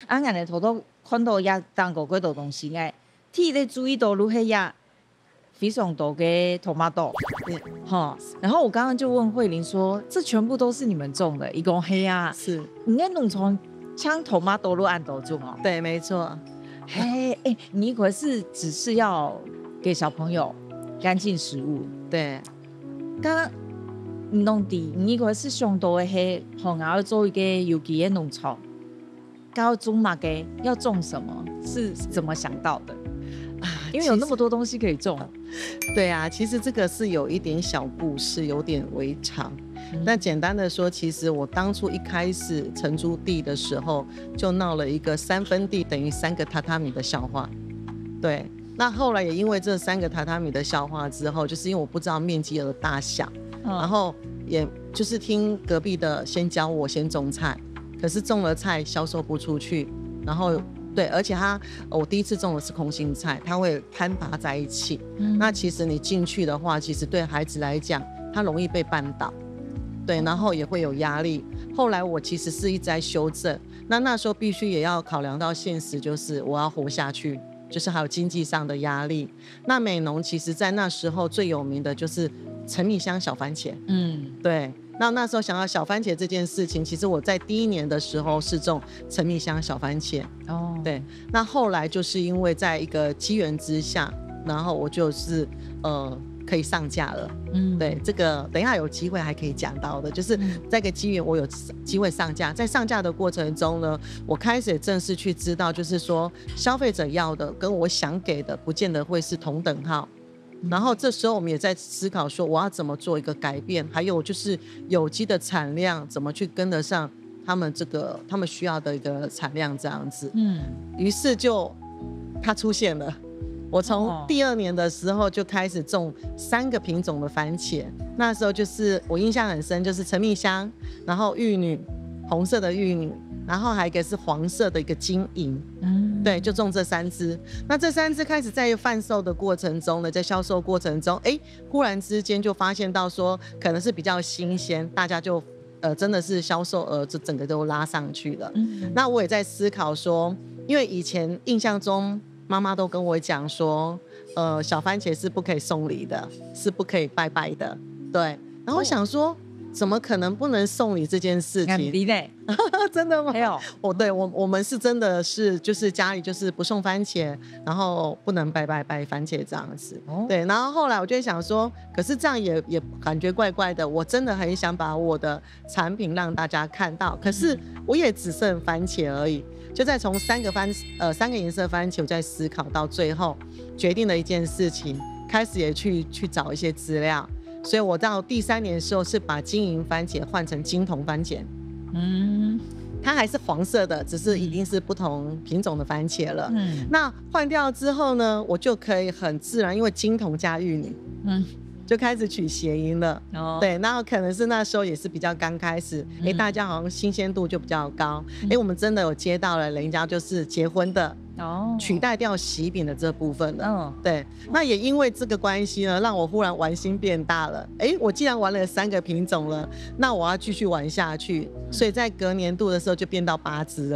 俺安尼偷偷看到也当过几道东西诶，替咧注意到如黑呀非常多的tomato，哈。然后我刚刚就问慧玲说，这全部都是你们种的？一共黑呀，是，你那农场像tomato都按都种哦？对，没错。嘿，哎，你以为是只是要给小朋友干净食物？对，刚农地，你以为是上多的黑，好要做一个有机的农场，要种哪个？要种什么？是怎么想到的？因为有那么多东西可以种。对啊，其实这个是有一点小故事，有点微长。那简单的说，其实我当初一开始承租地的时候，就闹了一个3分地等于3个榻榻米的笑话。对，那后来也因为这3个榻榻米的笑话之后，就是因为我不知道面积的大小，然后也就是听隔壁的先教我先种菜，可是种了菜销售不出去，然后对，而且我第一次种的是空心菜，它会攀爬在一起。那其实你进去的话，其实对孩子来讲，他容易被绊倒，对，然后也会有压力。后来我其实是一直在修正，那时候必须也要考量到现实，就是我要活下去，就是还有经济上的压力。那美浓其实在那时候最有名的就是陈米香小番茄，对。那时候想到小番茄这件事情，其实我在第1年的时候是种陈米香小番茄，对。那后来就是因为在一个机缘之下，然后我就是可以上架了，对，这个等一下有机会还可以讲到的，就是这个机缘我有机会上架，在上架的过程中呢，我开始正式去知道，就是说消费者要的跟我想给的不见得会是同等号。然后这时候我们也在思考说，我要怎么做一个改变，还有就是有机的产量怎么去跟得上他们需要的一个产量这样子。于是就它出现了。我从第2年的时候就开始种3个品种的番茄，那时候就是我印象很深，就是陈蜜香，然后玉女，红色的玉女，然后还有一个是黄色的一个金银，对，就种这3只。那这3只开始在贩售的过程中呢，在销售过程中，忽然之间就发现到说，可能是比较新鲜，大家就真的是销售额就整个都拉上去了。那我也在思考说，因为以前印象中妈妈都跟我讲说，小番茄是不可以送礼的，是不可以拜拜的，对。然后我想说，怎么可能不能送礼这件事情？真的吗？没有，对，我们是真的是就是家里就是不送番茄，然后不能拜番茄这样子。对，然后后来我就想说，可是这样也感觉怪怪的。我真的很想把我的产品让大家看到，可是我也只剩番茄而已。就在从3个颜色番茄，我在思考到最后决定了一件事情，开始也去找一些资料。所以我到第3年的时候是把金银番茄换成金铜番茄，它还是黄色的，只是已经是不同品种的番茄了。那换掉之后呢，我就可以很自然，因为金铜加玉女，就开始取谐音了。对，然后可能是那时候也是比较刚开始，大家好像新鲜度就比较高。我们真的有接到了人家就是结婚的。取代掉喜饼的这部分了。对，那也因为这个关系呢，让我忽然玩心变大了。我既然玩了3个品种了，那我要继续玩下去，所以在隔年度的时候就变到8只了。